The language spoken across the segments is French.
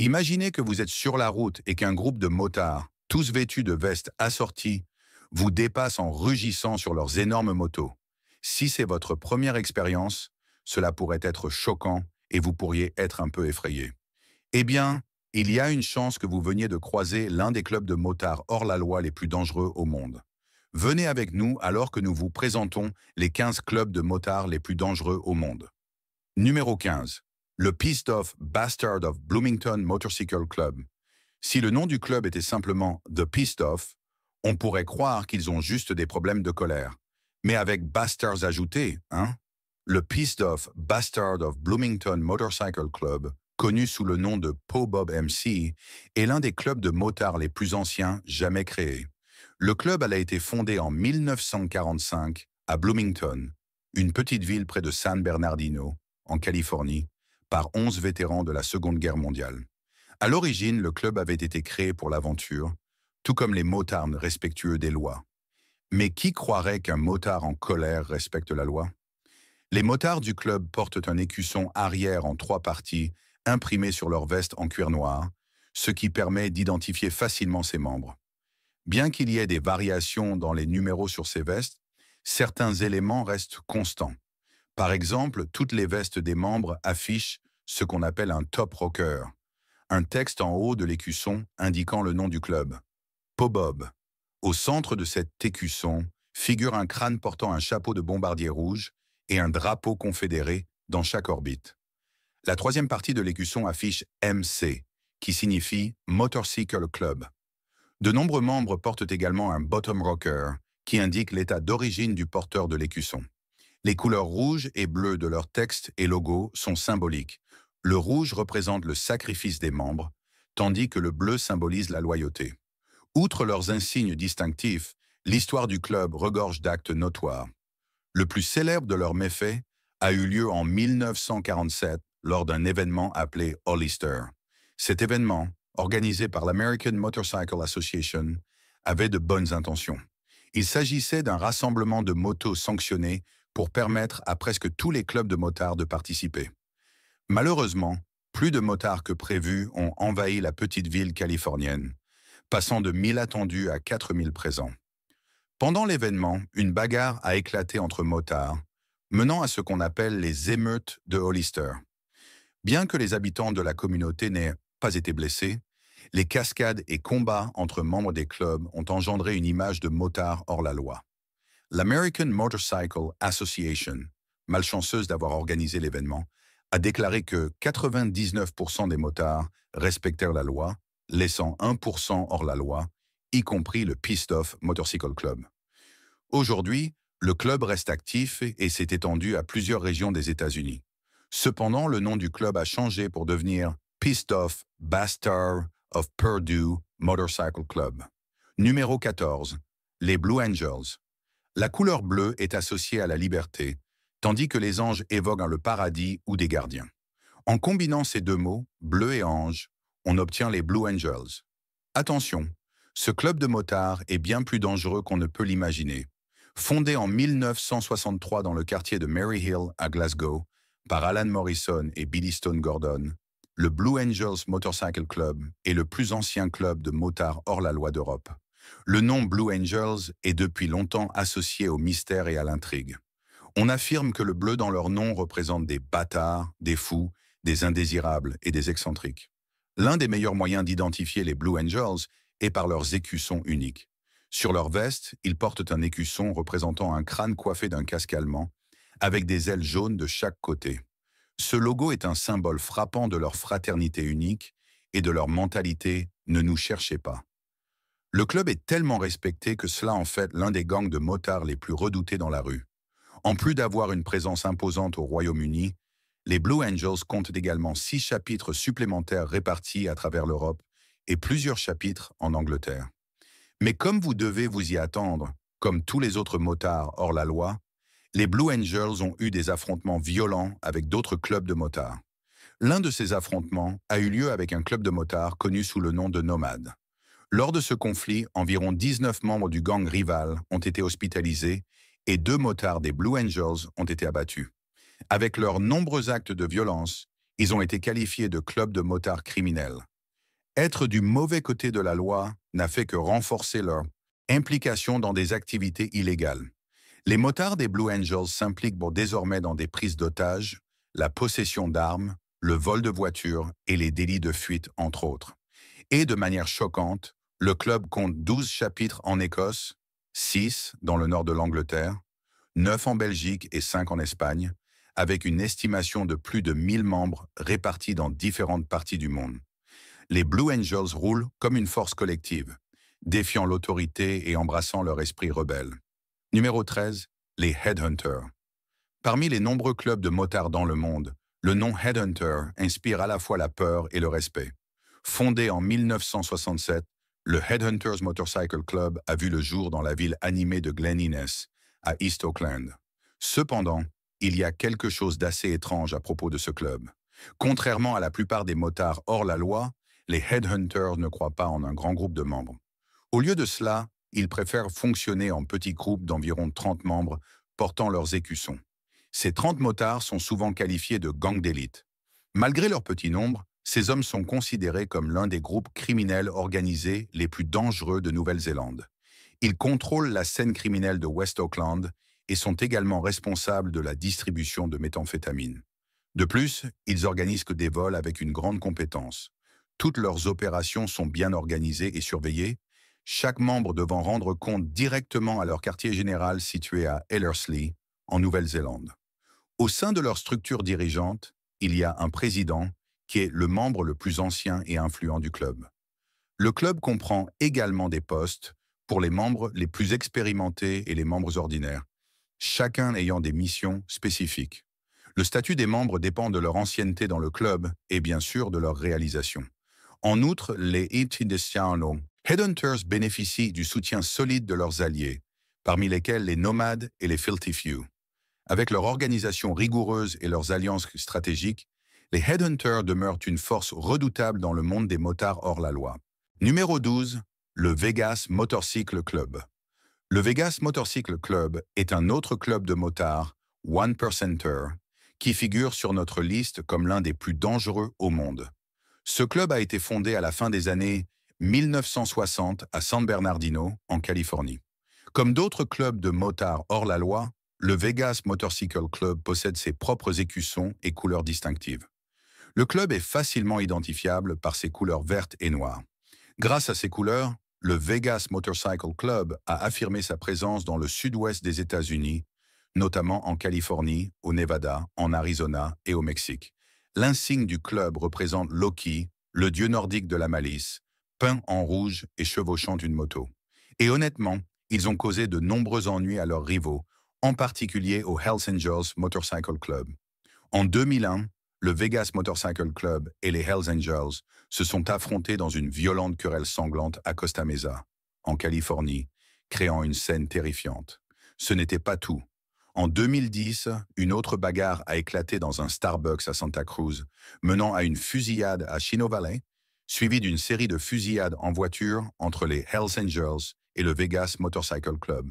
Imaginez que vous êtes sur la route et qu'un groupe de motards, tous vêtus de vestes assorties, vous dépasse en rugissant sur leurs énormes motos. Si c'est votre première expérience, cela pourrait être choquant et vous pourriez être un peu effrayé. Eh bien, il y a une chance que vous veniez de croiser l'un des clubs de motards hors la loi les plus dangereux au monde. Venez avec nous alors que nous vous présentons les 15 clubs de motards les plus dangereux au monde. Numéro 15. Le Pissed Off Bastard of Bloomington Motorcycle Club. Si le nom du club était simplement The Pissed Off, on pourrait croire qu'ils ont juste des problèmes de colère. Mais avec bastards ajoutés, hein? Le Pissed Off Bastard of Bloomington Motorcycle Club, connu sous le nom de Po Bob MC, est l'un des clubs de motards les plus anciens jamais créés. Le club a été fondé en 1945 à Bloomington, une petite ville près de San Bernardino, en Californie, par 11 vétérans de la Seconde Guerre mondiale. À l'origine, le club avait été créé pour l'aventure, tout comme les motards respectueux des lois. Mais qui croirait qu'un motard en colère respecte la loi? Les motards du club portent un écusson arrière en 3 parties, imprimé sur leur veste en cuir noir, ce qui permet d'identifier facilement ses membres. Bien qu'il y ait des variations dans les numéros sur ces vestes, certains éléments restent constants. Par exemple, toutes les vestes des membres affichent ce qu'on appelle un top rocker, un texte en haut de l'écusson indiquant le nom du club. Po Bob. Au centre de cet écusson figure un crâne portant un chapeau de bombardier rouge et un drapeau confédéré dans chaque orbite. La troisième partie de l'écusson affiche MC, qui signifie Motorcycle Club. De nombreux membres portent également un bottom rocker, qui indique l'état d'origine du porteur de l'écusson. Les couleurs rouge et bleu de leur texte et logo sont symboliques. Le rouge représente le sacrifice des membres, tandis que le bleu symbolise la loyauté. Outre leurs insignes distinctifs, l'histoire du club regorge d'actes notoires. Le plus célèbre de leurs méfaits a eu lieu en 1947 lors d'un événement appelé Hollister. Cet événement, organisé par l'American Motorcycle Association, avait de bonnes intentions. Il s'agissait d'un rassemblement de motos sanctionnés pour permettre à presque tous les clubs de motards de participer. Malheureusement, plus de motards que prévu ont envahi la petite ville californienne, passant de 1000 attendus à 4000 présents. Pendant l'événement, une bagarre a éclaté entre motards, menant à ce qu'on appelle les émeutes de Hollister. Bien que les habitants de la communauté n'aient pas été blessés, les cascades et combats entre membres des clubs ont engendré une image de motard hors la loi. L'American Motorcycle Association, malchanceuse d'avoir organisé l'événement, a déclaré que 99% des motards respectèrent la loi, laissant 1% hors la loi, y compris le Pissed Off Motorcycle Club. Aujourd'hui, le club reste actif et s'est étendu à plusieurs régions des États-Unis. Cependant, le nom du club a changé pour devenir Pissed Off Bastard of Purdue Motorcycle Club. Numéro 14. Les Blue Angels. La couleur bleue est associée à la liberté, tandis que les anges évoquent le paradis ou des gardiens. En combinant ces deux mots, bleu et ange, on obtient les Blue Angels. Attention, ce club de motards est bien plus dangereux qu'on ne peut l'imaginer. Fondé en 1963 dans le quartier de Maryhill à Glasgow par Alan Morrison et Billy Stone Gordon, le Blue Angels Motorcycle Club est le plus ancien club de motards hors la loi d'Europe. Le nom Blue Angels est depuis longtemps associé au mystère et à l'intrigue. On affirme que le bleu dans leur nom représente des bâtards, des fous, des indésirables et des excentriques. L'un des meilleurs moyens d'identifier les Blue Angels est par leurs écussons uniques. Sur leur veste, ils portent un écusson représentant un crâne coiffé d'un casque allemand, avec des ailes jaunes de chaque côté. Ce logo est un symbole frappant de leur fraternité unique et de leur mentalité « ne nous cherchez pas ». Le club est tellement respecté que cela en fait l'un des gangs de motards les plus redoutés dans la rue. En plus d'avoir une présence imposante au Royaume-Uni, les Blue Angels comptent également 6 chapitres supplémentaires répartis à travers l'Europe et plusieurs chapitres en Angleterre. Mais comme vous devez vous y attendre, comme tous les autres motards hors la loi, les Blue Angels ont eu des affrontements violents avec d'autres clubs de motards. L'un de ces affrontements a eu lieu avec un club de motards connu sous le nom de Nomade. Lors de ce conflit, environ 19 membres du gang rival ont été hospitalisés et 2 motards des Blue Angels ont été abattus. Avec leurs nombreux actes de violence, ils ont été qualifiés de club de motards criminels. Être du mauvais côté de la loi n'a fait que renforcer leur implication dans des activités illégales. Les motards des Blue Angels s'impliquent désormais dans des prises d'otages, la possession d'armes, le vol de voitures et les délits de fuite, entre autres. Et de manière choquante, le club compte 12 chapitres en Écosse, 6 dans le nord de l'Angleterre, 9 en Belgique et 5 en Espagne, avec une estimation de plus de 1000 membres répartis dans différentes parties du monde. Les Blue Angels roulent comme une force collective, défiant l'autorité et embrassant leur esprit rebelle. Numéro 13, les Headhunters. Parmi les nombreux clubs de motards dans le monde, le nom Headhunter inspire à la fois la peur et le respect. Fondé en 1967, le Headhunters Motorcycle Club a vu le jour dans la ville animée de Glen Innes, à East Auckland. Cependant, il y a quelque chose d'assez étrange à propos de ce club. Contrairement à la plupart des motards hors la loi, les Headhunters ne croient pas en un grand groupe de membres. Au lieu de cela, ils préfèrent fonctionner en petits groupes d'environ 30 membres portant leurs écussons. Ces 30 motards sont souvent qualifiés de gangs d'élite. Malgré leur petit nombre, ces hommes sont considérés comme l'un des groupes criminels organisés les plus dangereux de Nouvelle-Zélande. Ils contrôlent la scène criminelle de West Auckland et sont également responsables de la distribution de méthamphétamine. De plus, ils organisent des vols avec une grande compétence. Toutes leurs opérations sont bien organisées et surveillées, chaque membre devant rendre compte directement à leur quartier général situé à Ellerslie, en Nouvelle-Zélande. Au sein de leur structure dirigeante, il y a un président qui est le membre le plus ancien et influent du club. Le club comprend également des postes pour les membres les plus expérimentés et les membres ordinaires, chacun ayant des missions spécifiques. Le statut des membres dépend de leur ancienneté dans le club et bien sûr de leur réalisation. En outre, les Itidesiano Headhunters bénéficient du soutien solide de leurs alliés, parmi lesquels les Nomades et les Filthy Few. Avec leur organisation rigoureuse et leurs alliances stratégiques, les Headhunters demeurent une force redoutable dans le monde des motards hors la loi. Numéro 12, le Vegas Motorcycle Club. Le Vegas Motorcycle Club est un autre club de motards, One Percenter, qui figure sur notre liste comme l'un des plus dangereux au monde. Ce club a été fondé à la fin des années 1960 à San Bernardino, en Californie. Comme d'autres clubs de motards hors la loi, le Vegas Motorcycle Club possède ses propres écussons et couleurs distinctives. Le club est facilement identifiable par ses couleurs vertes et noires. Grâce à ces couleurs, le Vegas Motorcycle Club a affirmé sa présence dans le sud-ouest des États-Unis, notamment en Californie, au Nevada, en Arizona et au Mexique. L'insigne du club représente Loki, le dieu nordique de la malice, peint en rouge et chevauchant une moto. Et honnêtement, ils ont causé de nombreux ennuis à leurs rivaux, en particulier au Hells Angels Motorcycle Club. En 2001, le Vegas Motorcycle Club et les Hells Angels se sont affrontés dans une violente querelle sanglante à Costa Mesa, en Californie, créant une scène terrifiante. Ce n'était pas tout. En 2010, une autre bagarre a éclaté dans un Starbucks à Santa Cruz, menant à une fusillade à Chino Valley, suivie d'une série de fusillades en voiture entre les Hells Angels et le Vegas Motorcycle Club.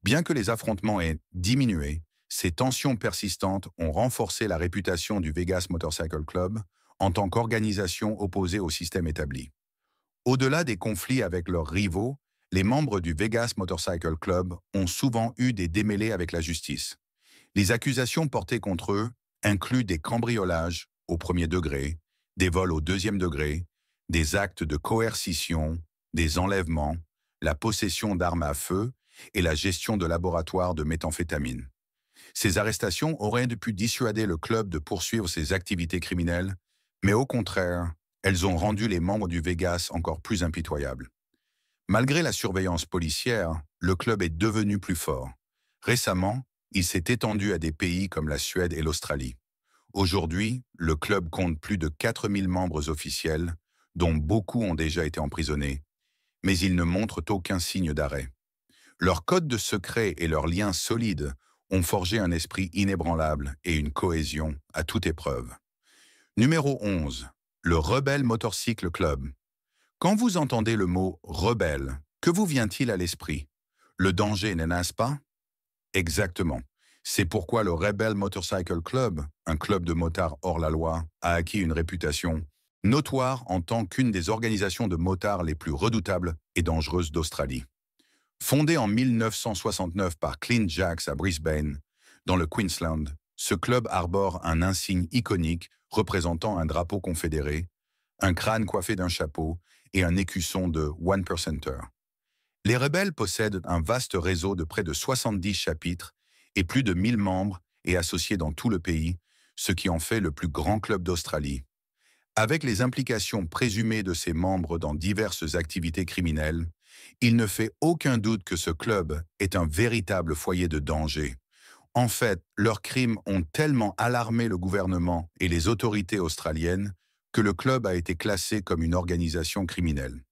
Bien que les affrontements aient diminué, ces tensions persistantes ont renforcé la réputation du Vegas Motorcycle Club en tant qu'organisation opposée au système établi. Au-delà des conflits avec leurs rivaux, les membres du Vegas Motorcycle Club ont souvent eu des démêlés avec la justice. Les accusations portées contre eux incluent des cambriolages au premier degré, des vols au deuxième degré, des actes de coercition, des enlèvements, la possession d'armes à feu et la gestion de laboratoires de méthamphétamine. Ces arrestations auraient pu dissuader le club de poursuivre ses activités criminelles, mais au contraire, elles ont rendu les membres du Vegas encore plus impitoyables. Malgré la surveillance policière, le club est devenu plus fort. Récemment, il s'est étendu à des pays comme la Suède et l'Australie. Aujourd'hui, le club compte plus de 4000 membres officiels, dont beaucoup ont déjà été emprisonnés, mais ils ne montrent aucun signe d'arrêt. Leur code de secret et leurs liens solides ont forgé un esprit inébranlable et une cohésion à toute épreuve. Numéro 11. Le Rebel Motorcycle Club. Quand vous entendez le mot « rebelle », que vous vient-il à l'esprit? Le danger, n'est-ce pas? Exactement. C'est pourquoi le Rebel Motorcycle Club, un club de motards hors la loi, a acquis une réputation notoire en tant qu'une des organisations de motards les plus redoutables et dangereuses d'Australie. Fondé en 1969 par Clint Jacks à Brisbane, dans le Queensland, ce club arbore un insigne iconique représentant un drapeau confédéré, un crâne coiffé d'un chapeau et un écusson de One Percenter. Les rebelles possèdent un vaste réseau de près de 70 chapitres et plus de 1000 membres et associés dans tout le pays, ce qui en fait le plus grand club d'Australie. Avec les implications présumées de ses membres dans diverses activités criminelles, il ne fait aucun doute que ce club est un véritable foyer de danger. En fait, leurs crimes ont tellement alarmé le gouvernement et les autorités australiennes que le club a été classé comme une organisation criminelle.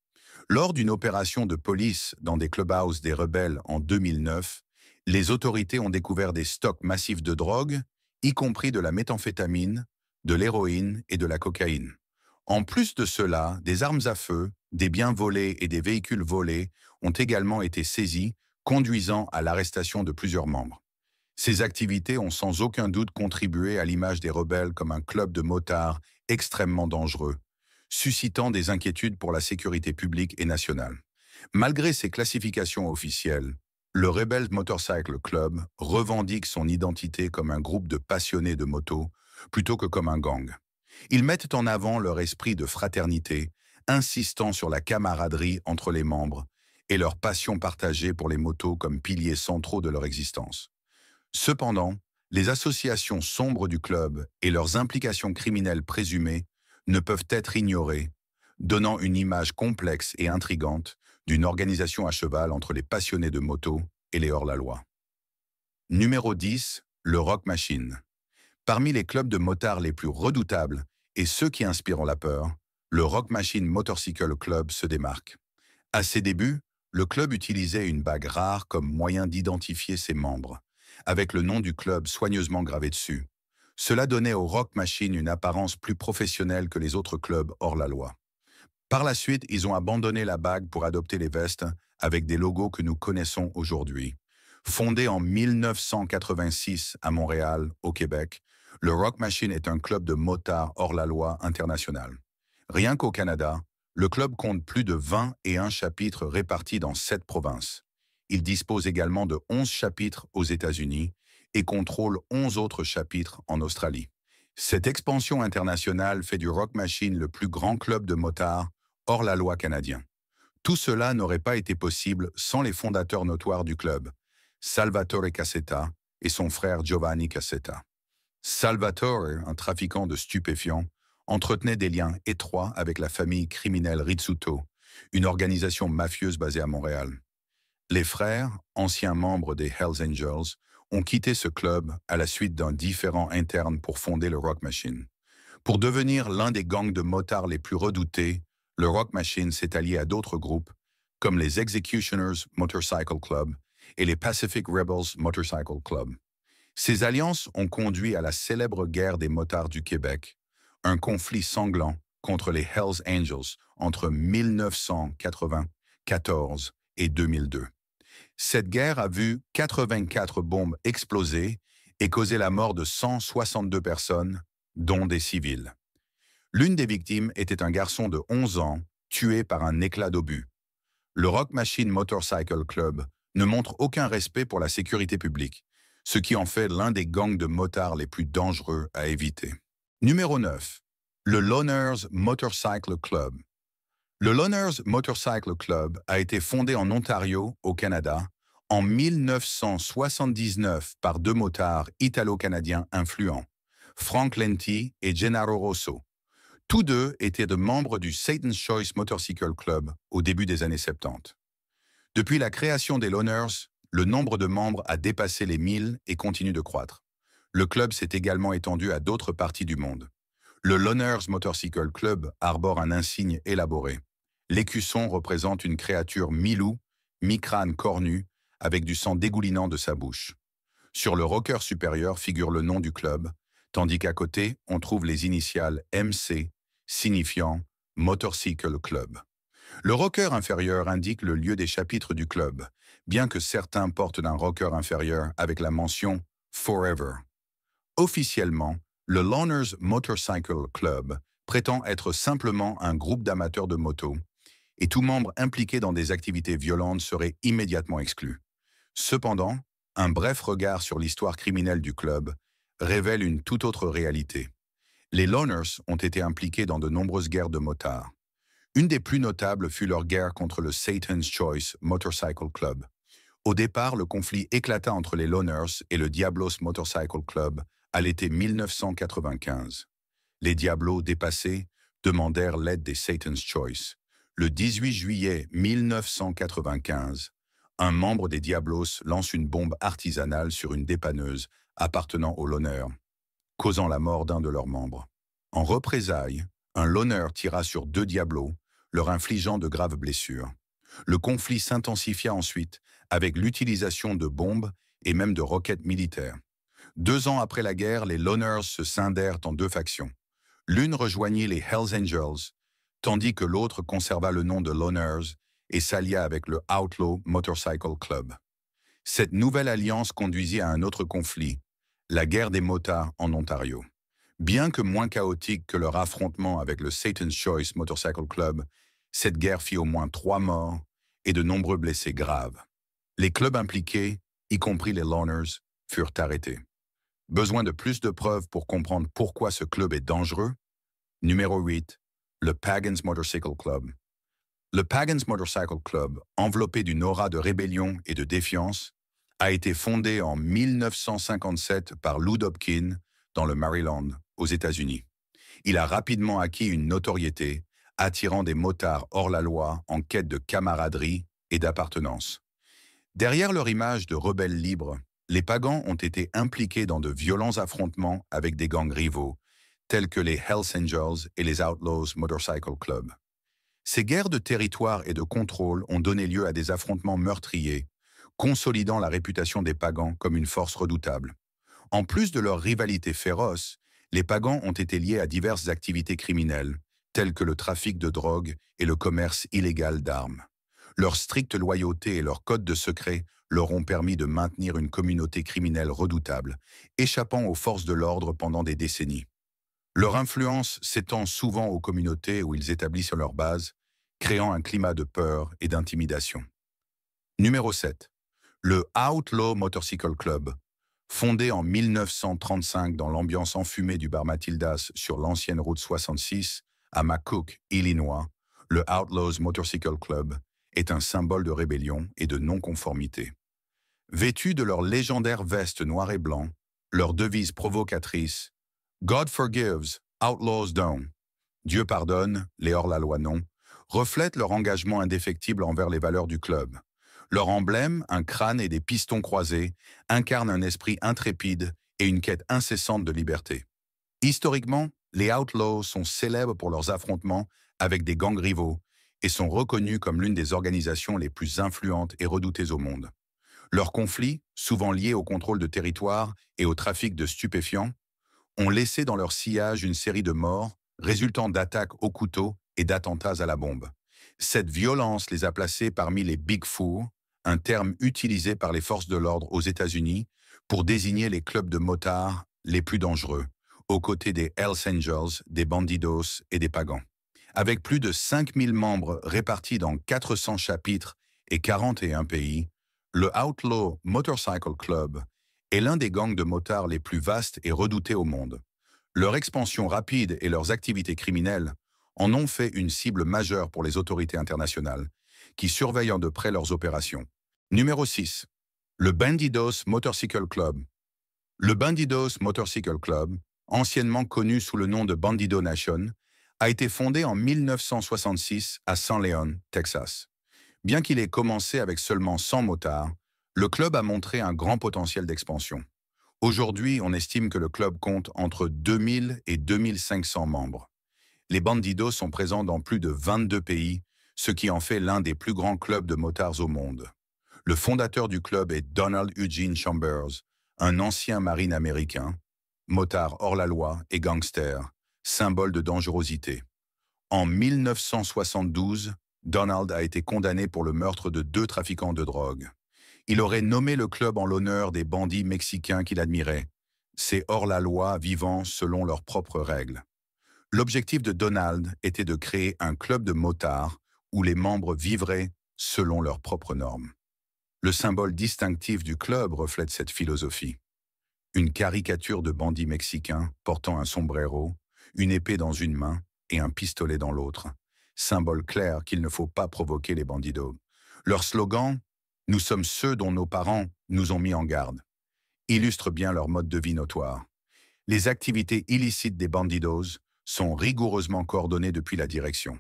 Lors d'une opération de police dans des clubhouses des rebelles en 2009, les autorités ont découvert des stocks massifs de drogue, y compris de la méthamphétamine, de l'héroïne et de la cocaïne. En plus de cela, des armes à feu, des biens volés et des véhicules volés ont également été saisis, conduisant à l'arrestation de plusieurs membres. Ces activités ont sans aucun doute contribué à l'image des rebelles comme un club de motards extrêmement dangereux, suscitant des inquiétudes pour la sécurité publique et nationale. Malgré ces classifications officielles, le Rebel Motorcycle Club revendique son identité comme un groupe de passionnés de moto plutôt que comme un gang. Ils mettent en avant leur esprit de fraternité, insistant sur la camaraderie entre les membres et leur passion partagée pour les motos comme piliers centraux de leur existence. Cependant, les associations sombres du club et leurs implications criminelles présumées ne peuvent être ignorées, donnant une image complexe et intrigante d'une organisation à cheval entre les passionnés de moto et les hors-la-loi. Numéro 10, le Rock Machine. Parmi les clubs de motards les plus redoutables et ceux qui inspirent la peur, le Rock Machine Motorcycle Club se démarque. À ses débuts, le club utilisait une bague rare comme moyen d'identifier ses membres, avec le nom du club soigneusement gravé dessus. Cela donnait au Rock Machine une apparence plus professionnelle que les autres clubs hors la loi. Par la suite, ils ont abandonné la bague pour adopter les vestes avec des logos que nous connaissons aujourd'hui. Fondé en 1986 à Montréal, au Québec, le Rock Machine est un club de motards hors la loi international. Rien qu'au Canada, le club compte plus de 21 chapitres répartis dans 7 provinces. Il dispose également de 11 chapitres aux États-Unis et contrôle 11 autres chapitres en Australie. Cette expansion internationale fait du Rock Machine le plus grand club de motards hors la loi canadien. Tout cela n'aurait pas été possible sans les fondateurs notoires du club, Salvatore Cassetta et son frère Giovanni Cassetta. Salvatore, un trafiquant de stupéfiants, entretenait des liens étroits avec la famille criminelle Rizzuto, une organisation mafieuse basée à Montréal. Les frères, anciens membres des Hells Angels, ont quitté ce club à la suite d'un différend interne pour fonder le Rock Machine. Pour devenir l'un des gangs de motards les plus redoutés, le Rock Machine s'est allié à d'autres groupes, comme les Executioners Motorcycle Club et les Pacific Rebels Motorcycle Club. Ces alliances ont conduit à la célèbre guerre des motards du Québec, un conflit sanglant contre les Hells Angels entre 1994 et 2002. Cette guerre a vu 84 bombes exploser et causer la mort de 162 personnes, dont des civils. L'une des victimes était un garçon de 11 ans, tué par un éclat d'obus. Le Rock Machine Motorcycle Club ne montre aucun respect pour la sécurité publique, ce qui en fait l'un des gangs de motards les plus dangereux à éviter. Numéro 9. Le Loners Motorcycle Club. Le Loners Motorcycle Club a été fondé en Ontario, au Canada, en 1979 par 2 motards italo-canadiens influents, Frank Lenti et Gennaro Rosso. Tous deux étaient de membres du Satan's Choice Motorcycle Club au début des années 70. Depuis la création des Loners, le nombre de membres a dépassé les 1000 et continue de croître. Le club s'est également étendu à d'autres parties du monde. Le Loners Motorcycle Club arbore un insigne élaboré. L'écusson représente une créature mi-loup, mi-crâne cornu, avec du sang dégoulinant de sa bouche. Sur le rocker supérieur figure le nom du club, tandis qu'à côté, on trouve les initiales MC, signifiant Motorcycle Club. Le rocker inférieur indique le lieu des chapitres du club, bien que certains portent un rocker inférieur avec la mention Forever. Officiellement, le Loners Motorcycle Club prétend être simplement un groupe d'amateurs de moto, et tout membre impliqué dans des activités violentes serait immédiatement exclu. Cependant, un bref regard sur l'histoire criminelle du club révèle une toute autre réalité. Les Loners ont été impliqués dans de nombreuses guerres de motards. Une des plus notables fut leur guerre contre le Satan's Choice Motorcycle Club. Au départ, le conflit éclata entre les Loners et le Diablos Motorcycle Club à l'été 1995. Les Diablos, dépassés, demandèrent l'aide des Satan's Choice. Le 18 juillet 1995, un membre des Diablos lance une bombe artisanale sur une dépanneuse appartenant aux Loners, causant la mort d'un de leurs membres. En représailles, un Loner tira sur 2 Diablos, leur infligeant de graves blessures. Le conflit s'intensifia ensuite avec l'utilisation de bombes et même de roquettes militaires. 2 ans après la guerre, les Loners se scindèrent en 2 factions. L'une rejoignit les Hells Angels, tandis que l'autre conserva le nom de Loners et s'allia avec le Outlaw Motorcycle Club. Cette nouvelle alliance conduisit à un autre conflit, la guerre des motards en Ontario. Bien que moins chaotique que leur affrontement avec le Satan's Choice Motorcycle Club, cette guerre fit au moins 3 morts et de nombreux blessés graves. Les clubs impliqués, y compris les Loners, furent arrêtés. Besoin de plus de preuves pour comprendre pourquoi ce club est dangereux? Numéro 8. Le Pagans Motorcycle Club. Le Pagans Motorcycle Club, enveloppé d'une aura de rébellion et de défiance, a été fondé en 1957 par Lou Dobkin dans le Maryland, aux États-Unis. Il a rapidement acquis une notoriété, attirant des motards hors la loi en quête de camaraderie et d'appartenance. Derrière leur image de rebelles libres, les Pagans ont été impliqués dans de violents affrontements avec des gangs rivaux, tels que les Hells Angels et les Outlaws Motorcycle Club. Ces guerres de territoire et de contrôle ont donné lieu à des affrontements meurtriers, consolidant la réputation des Pagans comme une force redoutable. En plus de leur rivalité féroce, les Pagans ont été liés à diverses activités criminelles, telles que le trafic de drogue et le commerce illégal d'armes. Leur stricte loyauté et leur code de secret leur ont permis de maintenir une communauté criminelle redoutable, échappant aux forces de l'ordre pendant des décennies. Leur influence s'étend souvent aux communautés où ils établissent leur base, créant un climat de peur et d'intimidation. Numéro 7. Le Outlaw Motorcycle Club. Fondé en 1935 dans l'ambiance enfumée du bar Matildas sur l'ancienne route 66 à McCook, Illinois, le Outlaws Motorcycle Club est un symbole de rébellion et de non-conformité. Vêtus de leur légendaire veste noir et blanc, leur devise provocatrice « God forgives, outlaws don't » Dieu pardonne, les hors-la-loi non, reflètent leur engagement indéfectible envers les valeurs du club. Leur emblème, un crâne et des pistons croisés, incarne un esprit intrépide et une quête incessante de liberté. Historiquement, les Outlaws sont célèbres pour leurs affrontements avec des gangs rivaux et sont reconnus comme l'une des organisations les plus influentes et redoutées au monde. Leurs conflits, souvent liés au contrôle de territoire et au trafic de stupéfiants, ont laissé dans leur sillage une série de morts résultant d'attaques au couteau et d'attentats à la bombe. Cette violence les a placés parmi les Big Four, un terme utilisé par les forces de l'ordre aux États-Unis pour désigner les clubs de motards les plus dangereux, aux côtés des Hells Angels, des Bandidos et des Pagans. Avec plus de 5000 membres répartis dans 400 chapitres et 41 pays, le Outlaw Motorcycle Club est l'un des gangs de motards les plus vastes et redoutés au monde. Leur expansion rapide et leurs activités criminelles en ont fait une cible majeure pour les autorités internationales, qui surveillent de près leurs opérations. Numéro 6. Le Bandidos Motorcycle Club. Le Bandidos Motorcycle Club, anciennement connu sous le nom de Bandido Nation, a été fondé en 1966 à San Leon, Texas. Bien qu'il ait commencé avec seulement 100 motards, le club a montré un grand potentiel d'expansion. Aujourd'hui, on estime que le club compte entre 2000 et 2500 membres. Les Bandidos sont présents dans plus de 22 pays, ce qui en fait l'un des plus grands clubs de motards au monde. Le fondateur du club est Donald Eugene Chambers, un ancien marine américain, motard hors la loi et gangster, symbole de dangerosité. En 1972, Donald a été condamné pour le meurtre de 2 trafiquants de drogue. Il aurait nommé le club en l'honneur des bandits mexicains qu'il admirait, ces hors-la-loi vivant selon leurs propres règles. L'objectif de Donald était de créer un club de motards où les membres vivraient selon leurs propres normes. Le symbole distinctif du club reflète cette philosophie. Une caricature de bandit mexicain portant un sombrero, une épée dans une main et un pistolet dans l'autre. Symbole clair qu'il ne faut pas provoquer les bandidos. Leur slogan « Nous sommes ceux dont nos parents nous ont mis en garde » illustre bien leur mode de vie notoire. Les activités illicites des bandidos sont rigoureusement coordonnées depuis la direction.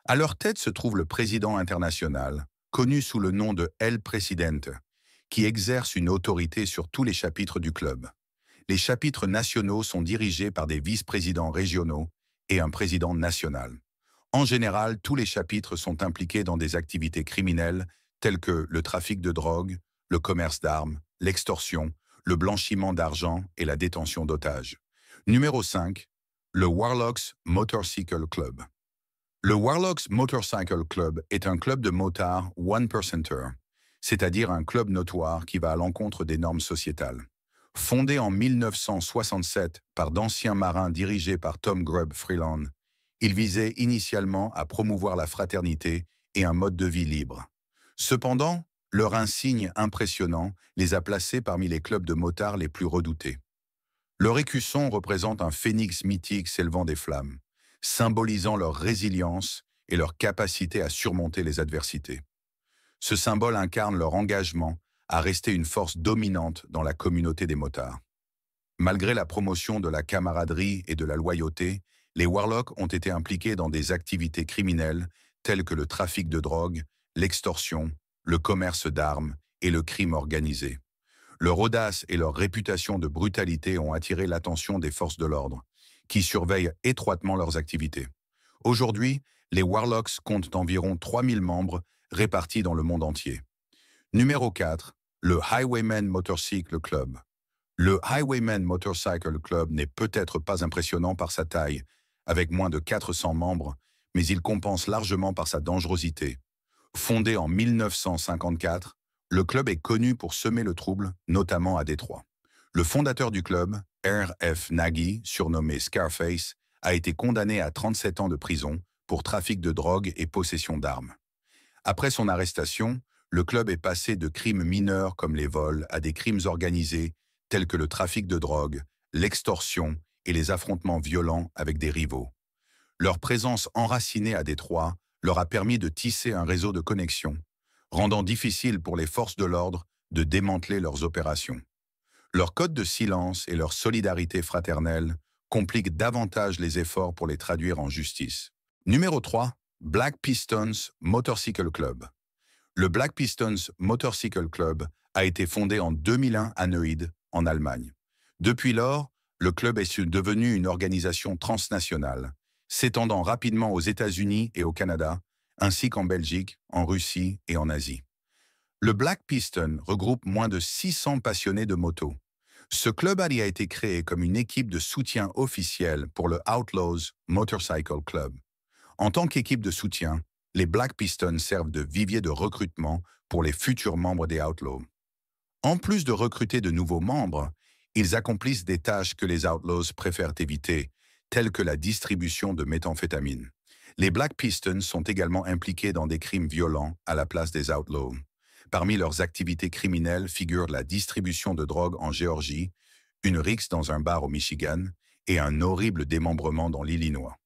À leur tête se trouve le président international, connu sous le nom de El Presidente, qui exerce une autorité sur tous les chapitres du club. Les chapitres nationaux sont dirigés par des vice-présidents régionaux et un président national. En général, tous les chapitres sont impliqués dans des activités criminelles telles que le trafic de drogue, le commerce d'armes, l'extorsion, le blanchiment d'argent et la détention d'otages. Numéro 5. Le Warlocks Motorcycle Club. Le Warlocks Motorcycle Club est un club de motards one-percenter, c'est-à-dire un club notoire qui va à l'encontre des normes sociétales. Fondé en 1967 par d'anciens marins dirigés par Tom Grubb Freeland, il visait initialement à promouvoir la fraternité et un mode de vie libre. Cependant, leur insigne impressionnant les a placés parmi les clubs de motards les plus redoutés. Leur écusson représente un phénix mythique s'élevant des flammes, symbolisant leur résilience et leur capacité à surmonter les adversités. Ce symbole incarne leur engagement à rester une force dominante dans la communauté des motards. Malgré la promotion de la camaraderie et de la loyauté, les Warlocks ont été impliqués dans des activités criminelles telles que le trafic de drogue, l'extorsion, le commerce d'armes et le crime organisé. Leur audace et leur réputation de brutalité ont attiré l'attention des forces de l'ordre, qui surveillent étroitement leurs activités. Aujourd'hui, les Warlocks comptent environ 3000 membres répartis dans le monde entier. Numéro 4. Le Highwaymen Motorcycle Club. Le Highwaymen Motorcycle Club n'est peut-être pas impressionnant par sa taille, avec moins de 400 membres, mais il compense largement par sa dangerosité. Fondé en 1954, le club est connu pour semer le trouble, notamment à Détroit. Le fondateur du club, R.F. Nagy, surnommé Scarface, a été condamné à 37 ans de prison pour trafic de drogue et possession d'armes. Après son arrestation, le club est passé de crimes mineurs comme les vols à des crimes organisés tels que le trafic de drogue, l'extorsion et les affrontements violents avec des rivaux. Leur présence enracinée à Détroit leur a permis de tisser un réseau de connexions, rendant difficile pour les forces de l'ordre de démanteler leurs opérations. Leur code de silence et leur solidarité fraternelle compliquent davantage les efforts pour les traduire en justice. Numéro 3. Black Pistons Motorcycle Club. Le Black Pistons Motorcycle Club a été fondé en 2001 à Neuilly, en Allemagne. Depuis lors, le club est devenu une organisation transnationale, s'étendant rapidement aux États-Unis et au Canada, ainsi qu'en Belgique, en Russie et en Asie. Le Black Piston regroupe moins de 600 passionnés de moto. Ce club a été créé comme une équipe de soutien officielle pour le Outlaws Motorcycle Club. En tant qu'équipe de soutien, les Black Pistons servent de vivier de recrutement pour les futurs membres des Outlaws. En plus de recruter de nouveaux membres, ils accomplissent des tâches que les Outlaws préfèrent éviter, telles que la distribution de méthamphétamine. Les Black Pistons sont également impliqués dans des crimes violents à la place des Outlaws. Parmi leurs activités criminelles figurent la distribution de drogue en Géorgie, une rixe dans un bar au Michigan et un horrible démembrement dans l'Illinois.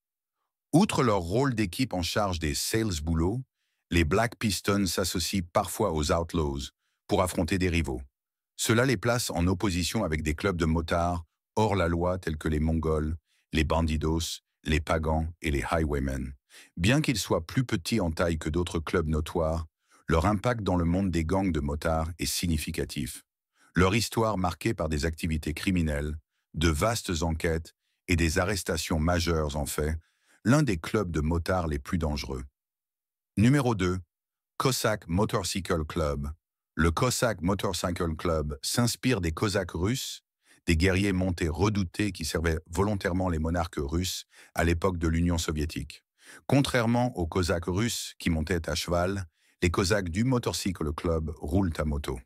Outre leur rôle d'équipe en charge des sales boulots, les Black Pistons s'associent parfois aux Outlaws pour affronter des rivaux. Cela les place en opposition avec des clubs de motards hors la loi tels que les Mongols, les Bandidos, les Pagans et les Highwaymen. Bien qu'ils soient plus petits en taille que d'autres clubs notoires, leur impact dans le monde des gangs de motards est significatif. Leur histoire marquée par des activités criminelles, de vastes enquêtes et des arrestations majeures en fait, l'un des clubs de motards les plus dangereux. Numéro 2. Cossack Motorcycle Club. Le Cossack Motorcycle Club s'inspire des Cosaques russes, des guerriers montés redoutés qui servaient volontairement les monarques russes à l'époque de l'Union soviétique. Contrairement aux Cosaques russes qui montaient à cheval, les Cosaques du Motorcycle Club roulent à moto.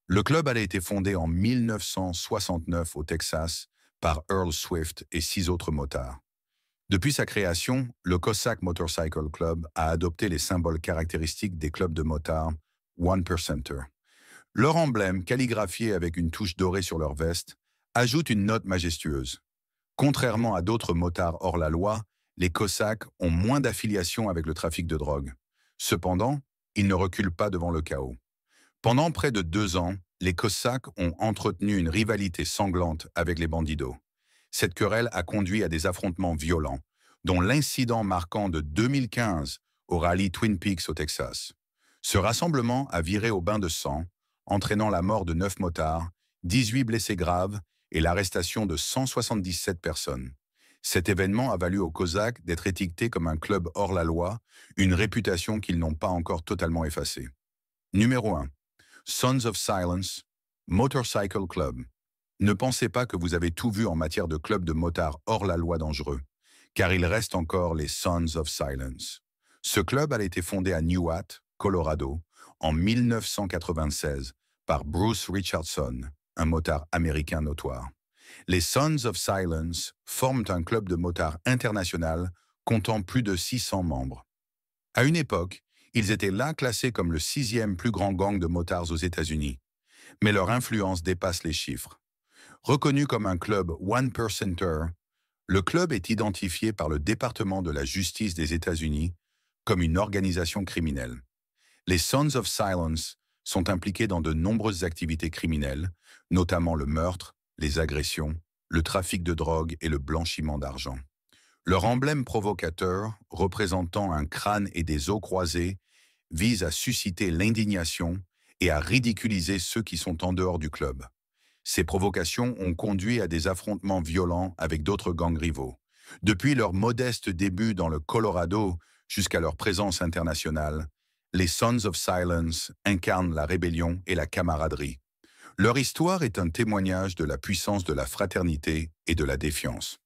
Le club a été fondé en 1969 au Texas par Earl Swift et 6 autres motards. Depuis sa création, le Cossack Motorcycle Club a adopté les symboles caractéristiques des clubs de motards One Percenter. Leur emblème, calligraphié avec une touche dorée sur leur veste, ajoute une note majestueuse. Contrairement à d'autres motards hors la loi, les Cossacks ont moins d'affiliation avec le trafic de drogue. Cependant, ils ne reculent pas devant le chaos. Pendant près de 2 ans, les Cossacks ont entretenu une rivalité sanglante avec les bandidos. Cette querelle a conduit à des affrontements violents, dont l'incident marquant de 2015 au rallye Twin Peaks au Texas. Ce rassemblement a viré au bain de sang, entraînant la mort de 9 motards, 18 blessés graves et l'arrestation de 177 personnes. Cet événement a valu aux Cosaques d'être étiquetés comme un club hors la loi, une réputation qu'ils n'ont pas encore totalement effacée. Numéro 1. Sons of Silence, Motorcycle Club. Ne pensez pas que vous avez tout vu en matière de club de motards hors la loi dangereux, car il reste encore les Sons of Silence. Ce club a été fondé à Newark, Colorado, en 1996 par Bruce Richardson, un motard américain notoire. Les Sons of Silence forment un club de motards international comptant plus de 600 membres. À une époque, ils étaient là classés comme le 6e plus grand gang de motards aux États-Unis. Mais leur influence dépasse les chiffres. Reconnu comme un club One Percenter, le club est identifié par le département de la justice des États-Unis comme une organisation criminelle. Les Sons of Silence sont impliqués dans de nombreuses activités criminelles, notamment le meurtre, les agressions, le trafic de drogue et le blanchiment d'argent. Leur emblème provocateur, représentant un crâne et des os croisés, vise à susciter l'indignation et à ridiculiser ceux qui sont en dehors du club. Ces provocations ont conduit à des affrontements violents avec d'autres gangs rivaux. Depuis leur modeste début dans le Colorado jusqu'à leur présence internationale, les Sons of Silence incarnent la rébellion et la camaraderie. Leur histoire est un témoignage de la puissance de la fraternité et de la défiance.